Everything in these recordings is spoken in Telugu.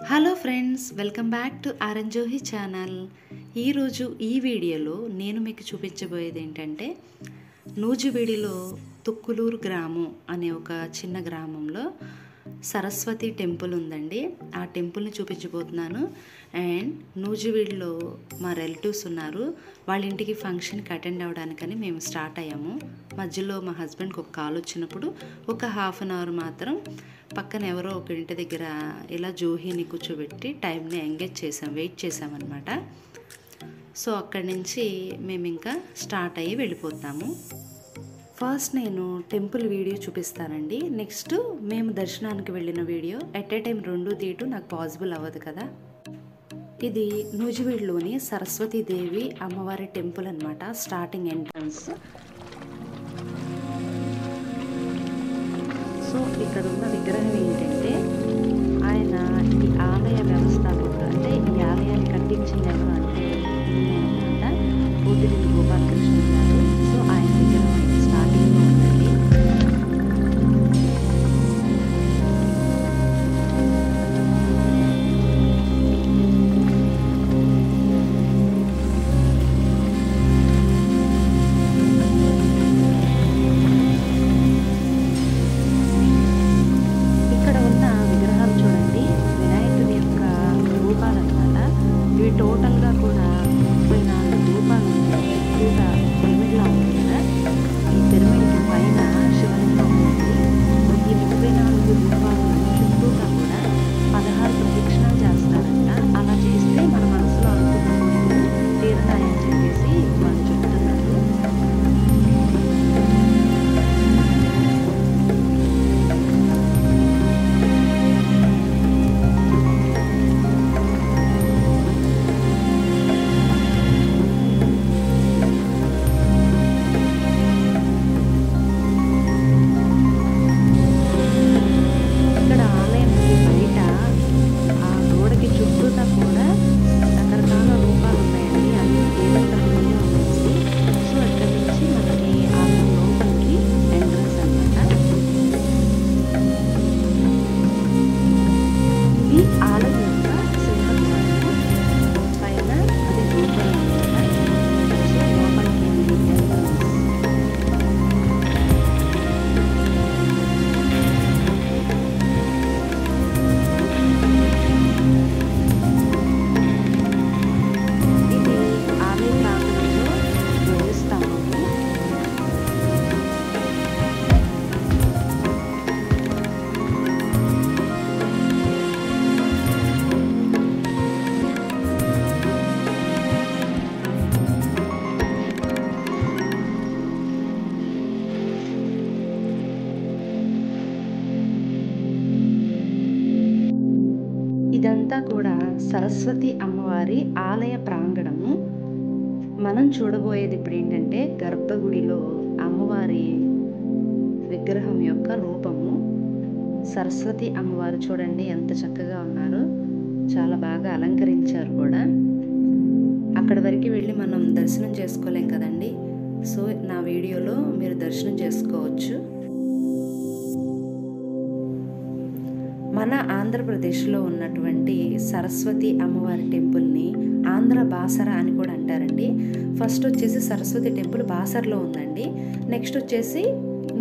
Hello friends, welcome back to ఆరంజోహి ఛానల్. ఈరోజు ఈ వీడియోలో నేను మీకు చూపించబోయేది ఏంటంటే, నూజివీడిలో తుక్కులూరు గ్రామం అనే ఒక చిన్న గ్రామంలో సరస్వతి టెంపుల్ ఉందండి. ఆ టెంపుల్ని చూపించబోతున్నాను. అండ్ నూజివీడిలో మా రిలేటివ్స్ ఉన్నారు. వాళ్ళ ఇంటికి ఫంక్షన్కి అటెండ్ అవ్వడానికని మేము స్టార్ట్ అయ్యాము. మధ్యలో మా హస్బెండ్కి ఒక కాల్ వచ్చినప్పుడు ఒక హాఫ్ అన్ అవర్ మాత్రం పక్కన ఎవరో ఒక ఇంటి దగ్గర ఇలా జోహిని కూర్చోబెట్టి టైంని ఎంగేజ్ వెయిట్ చేసామన్నమాట. సో అక్కడి నుంచి మేము ఇంకా స్టార్ట్ అయ్యి వెళ్ళిపోతాము. ఫస్ట్ నేను టెంపుల్ వీడియో చూపిస్తానండి. నెక్స్ట్ మేము దర్శనానికి వెళ్ళిన వీడియో. ఎట్ ఏ టైం రెండు తీయటం నాకు పాసిబుల్ అవ్వదు కదా. ఇది నూజివీడులోని సరస్వతీదేవి అమ్మవారి టెంపుల్ అనమాట. Starting entrance. సో ఇక్కడ ఉన్న విగ్రహం ఏంటంటే, ఆయన ఈ ఆలయ వ్యవస్థాపకుడు, అంటే ఈ ఆలయాన్ని కట్టించింది ఎవరు అంటే అనమాట, పోతిరెడ్డి గోపాలకృష్ణ గారు. సో ఆయన విగ్రహం అయితే స్టార్టింగ్లో ఉందండి. టోటల్గా కూడా 34 రూపాయలు ఉన్నాయి. చుట్టూగా పిరమిడ్లా ఉంది కదా, ఈ పిరమిడ్కి పైన శివలింగం ఉంది. ఈ 34 రూపాయలు చుట్టూగా కూడా 16 ప్రదక్షిణాలు చేస్తారంట. అలా చేస్తే మన మనసులో అనుకున్న కోరికలు తీరుతాయని చెప్పేసి వాళ్ళు చెప్తున్నారు. ఇదంతా కూడా సరస్వతి అమ్మవారి ఆలయ ప్రాంగణము. మనం చూడబోయేది ఇప్పుడు ఏంటంటే, గర్భగుడిలో అమ్మవారి విగ్రహం యొక్క రూపము. సరస్వతి అమ్మవారు చూడండి ఎంత చక్కగా ఉన్నారు. చాలా బాగా అలంకరించారు కూడా. అక్కడి వరకు వెళ్ళి మనం దర్శనం చేసుకోలేం కదండి. సో నా వీడియోలో మీరు దర్శనం చేసుకోవచ్చు. మన ఆంధ్రప్రదేశ్లో ఉన్నటువంటి సరస్వతి అమ్మవారి టెంపుల్ని ఆంధ్ర బాసర అని కూడా అంటారండి. ఫస్ట్ వచ్చేసి సరస్వతి టెంపుల్ బాసర్లో ఉందండి. నెక్స్ట్ వచ్చేసి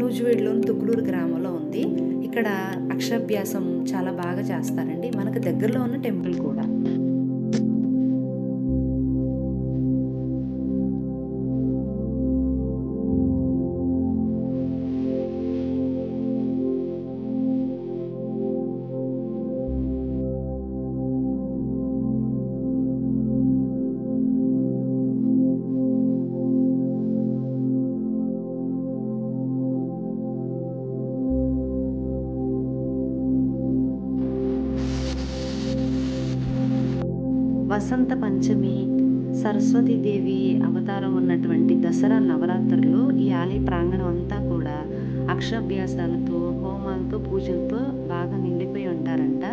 నూజివీడులోని తుక్కులూరు గ్రామంలో ఉంది. ఇక్కడ అక్షరాభ్యాసం చాలా బాగా చేస్తారండి. మనకు దగ్గరలో ఉన్న టెంపుల్ కూడా. వసంత పంచమి, సరస్వతీదేవి అవతారం ఉన్నటువంటి దసరా నవరాత్రుల్లో ఈ ఆలయ ప్రాంగణం అంతా కూడా అక్షరాభ్యాసాలతో, హోమాలతో, పూజలతో బాగా నిండిపోయి ఉంటారంట.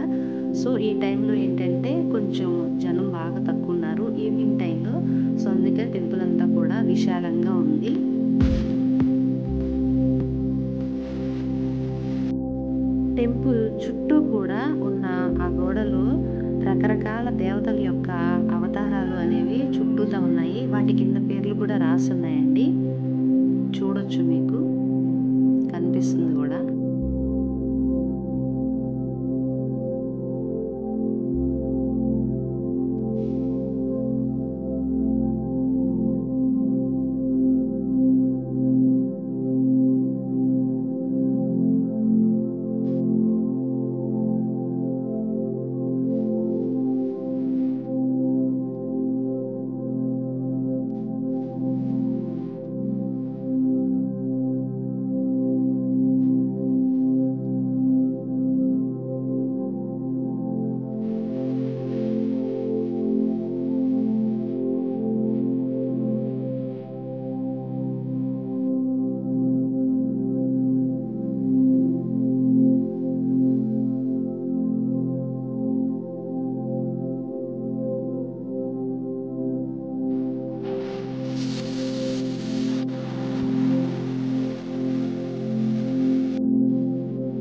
సో ఈ టైంలో ఏంటంటే కొంచెం జనం బాగా తక్కువ ఉన్నారు ఈవినింగ్ టైంలో. సో అందుకే టెంపుల్ అంతా కూడా విశాలంగా ఉంది. టెంపుల్ చుట్టూ కూడా ఉన్న ఆ గోడలో రకరకాల దేవతల యొక్క అవతారాలు అనేవి చుట్టూతా ఉన్నాయి. వాటి కింద పేర్లు కూడా రాసున్నాయండి. చూడొచ్చు, మీకు కనిపిస్తుంది కూడా.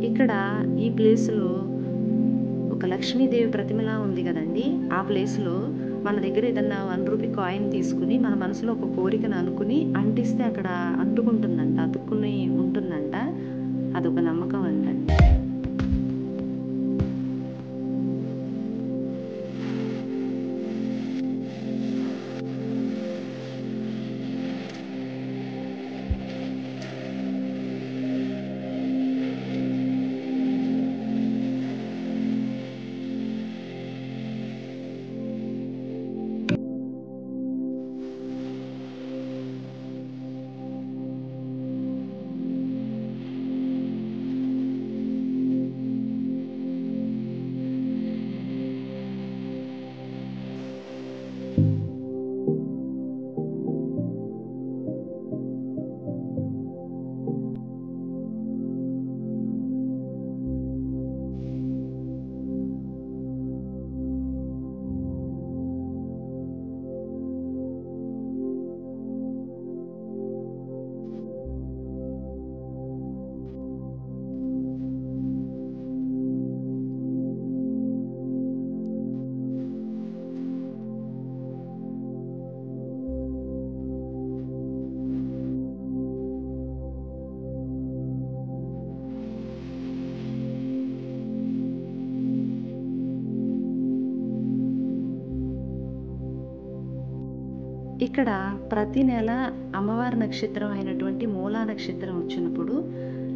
ఇక్కడ ఈ ప్లేస్లో ఒక లక్ష్మీదేవి ప్రతిమలా ఉంది కదండి. ఆ ప్లేస్లో మన దగ్గర ఏదన్నా 1 రూపీ కాయిన్ తీసుకుని మన మనసులో ఒక కోరికను అనుకుని అంటిస్తే అక్కడ అంటుకుంటుందంట, అతుక్కుని ఉంటుందంట. అదొక నమ్మకం అంటండి. ఇక్కడ ప్రతి నెల అమ్మవారి నక్షత్రం అయినటువంటి మూలా నక్షత్రం వచ్చినప్పుడు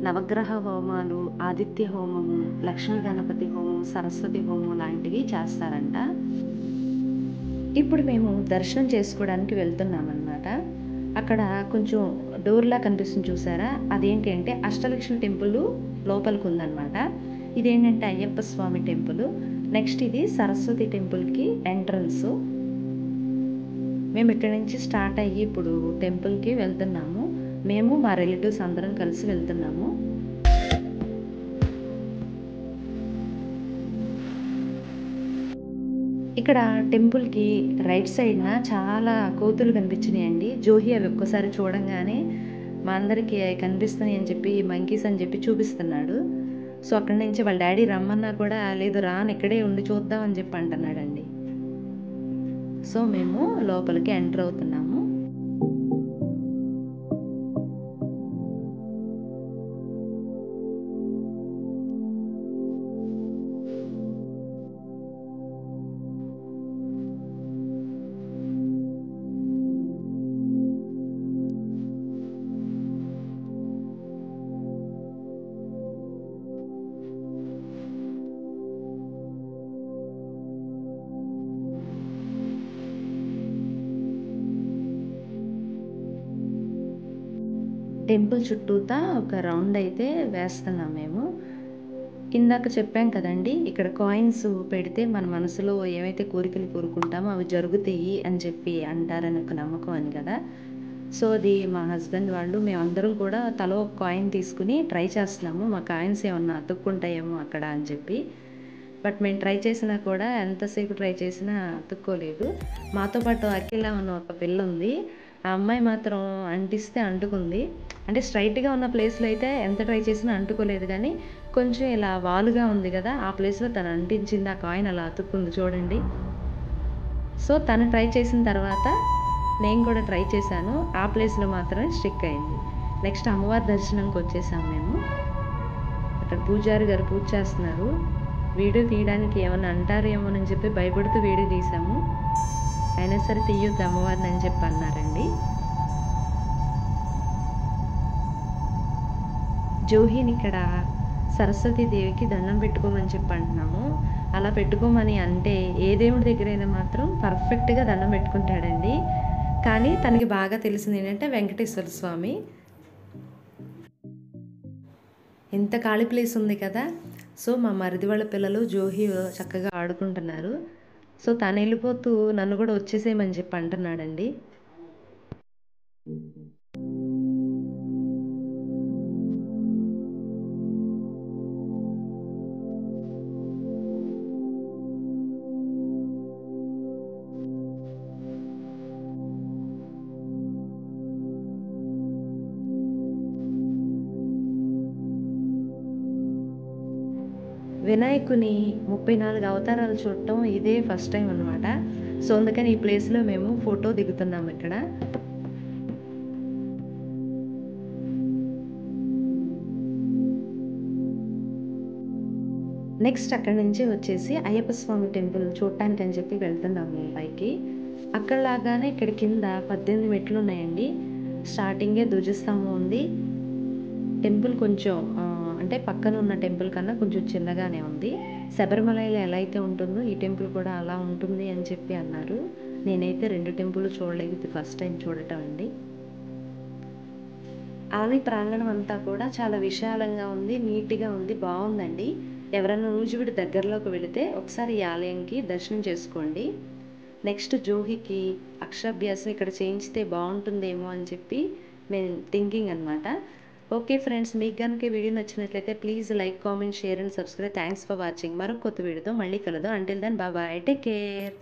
నవగ్రహ హోమాలు, ఆదిత్య హోమము, లక్ష్మీ గణపతి హోమం, సరస్వతి హోమం లాంటివి చేస్తారంట. ఇప్పుడు మేము దర్శనం చేసుకోవడానికి వెళ్తున్నామన్నమాట. అక్కడ కొంచెం డోర్లా కనిపిస్తుంది, చూసారా? అదేంటి అంటే అష్టలక్ష్మి టెంపుల్ లోపలికి ఉందన్నమాట. ఇదేంటంటే అయ్యప్ప స్వామి టెంపుల్. నెక్స్ట్ ఇది సరస్వతి టెంపుల్కి ఎంట్రన్స్. మేము ఇక్కడ నుంచి స్టార్ట్ అయ్యి ఇప్పుడు టెంపుల్కి వెళ్తున్నాము. మేము మా రిలేటివ్స్ అందరం కలిసి వెళ్తున్నాము. ఇక్కడ టెంపుల్కి రైట్ సైడ్న చాలా కోతులు కనిపించినాయండి. జోహి అవి ఒక్కసారి చూడంగానే మా అందరికీ అవి కనిపిస్తున్నాయి అని చెప్పి మంకీస్ అని చెప్పి చూపిస్తున్నాడు. సో అక్కడి నుంచి వాళ్ళ డాడీ రమ్మన్నా కూడా లేదు రాను ఇక్కడే ఉండి చూద్దాం అని చెప్పి అంటున్నాడండి. సో మేము లోపలికి ఎంటర్ అవుతున్నాము. టెంపుల్ చుట్టూతా ఒక రౌండ్ అయితే వేస్తున్నాం మేము. ఇందాక చెప్పాం కదండి, ఇక్కడ కాయిన్స్ పెడితే మన మనసులో ఏవైతే కోరికలు కోరుకుంటామో అవి జరుగుతాయి అని చెప్పి అంటారని ఒక నమ్మకం అని కదా. సో అది మా హస్బెండ్ వాళ్ళు మేమందరం కూడా తలో ఒక కాయిన్ తీసుకుని ట్రై చేస్తున్నాము. మా కాయిన్స్ ఏమన్నా అతుక్కుంటాయేమో అక్కడ అని చెప్పి. బట్ మేము ట్రై చేసినా కూడా ఎంతసేపు ట్రై చేసినా అతుక్కోలేదు. మాతో పాటు అఖిల అన్న ఒక పిల్ల ఉంది. ఆ అమ్మాయి మాత్రం అంటిస్తే అంటుకుంది. అంటే స్ట్రైట్గా ఉన్న ప్లేస్లో అయితే ఎంత ట్రై చేసినా అంటుకోలేదు, కానీ కొంచెం ఇలా వాలుగా ఉంది కదా, ఆ ప్లేస్లో తను అంటించింది ఆ కాయిన్ అలా అతుక్కుంది చూడండి. సో తను ట్రై చేసిన తర్వాత నేను కూడా ట్రై చేశాను. ఆ ప్లేస్లో మాత్రమే స్టిక్ అయింది. నెక్స్ట్ అమ్మవారి దర్శనంకి వచ్చేసాం మేము. అక్కడ పూజారి గారు పూజ చేస్తున్నారు. వీడియో తీయడానికి ఏమన్నా అంటారేమోనని చెప్పి భయపడుతూ వీడియో తీసాము. అయినా సరే తీయొద్దు అమ్మవారిని అని చెప్పి అన్నారండి. జోహిని ఇక్కడ సరస్వతీదేవికి దండం పెట్టుకోమని చెప్పి అంటున్నాము. అలా పెట్టుకోమని అంటే ఏ దేవుడి దగ్గరైనా మాత్రం పర్ఫెక్ట్గా దండం పెట్టుకుంటాడండి. కానీ తనకి బాగా తెలిసింది ఏంటంటే వెంకటేశ్వర స్వామి. ఎంత ఖాళీ ప్లేస్ ఉంది కదా. సో మా మరిది వాళ్ళ పిల్లలు జోహి చక్కగా ఆడుకుంటున్నారు. సో తను వెళ్ళిపోతూ నన్ను కూడా వచ్చేసేయమని చెప్పి అంటున్నాడండి. వినాయకుని 34 అవతారాలు చూడటం ఇదే ఫస్ట్ టైం అనమాట. సో అందుకని ఈ ప్లేస్లో మేము ఫోటో దిగుతున్నాము ఇక్కడ. నెక్స్ట్ అక్కడి నుంచి వచ్చేసి అయ్యప్ప స్వామి టెంపుల్ చూడటానికి అని చెప్పి వెళ్తున్నాము పైకి. అక్కడ లాగానే ఇక్కడ కింద 18 మెట్లు ఉన్నాయండి. స్టార్టింగే ధ్వజస్తంభం ఉంది. టెంపుల్ కొంచెం అంటే పక్కన ఉన్న టెంపుల్ కన్నా కొంచెం చిన్నగానే ఉంది. శబరిమలలో ఎలా అయితే ఉంటుందో ఈ టెంపుల్ కూడా అలా ఉంటుంది అని చెప్పి అన్నారు. నేనైతే 2 టెంపుల్ చూడలేదు, ఇది ఫస్ట్ టైం చూడటం అండి. ఆలయ ప్రాంగణం అంతా కూడా చాలా విశాలంగా ఉంది, నీట్గా ఉంది, బాగుందండి. ఎవరైనా నూజివీడు దగ్గరలోకి వెళితే ఒకసారి ఈ ఆలయంకి దర్శనం చేసుకోండి. నెక్స్ట్ జోహికి అక్షరాభ్యాసం ఇక్కడ చేయించితే బాగుంటుందేమో అని చెప్పి నేను థింకింగ్ అనమాట. ఓకే ఫ్రెండ్స్, మీకు కనుక ఈ వీడియో నచ్చినట్లయితే please like, comment, share and subscribe. Thanks for watching. మరొక కొత్త వీడియోతో మళ్ళీ కలుద్దాం. Until then bye, take care.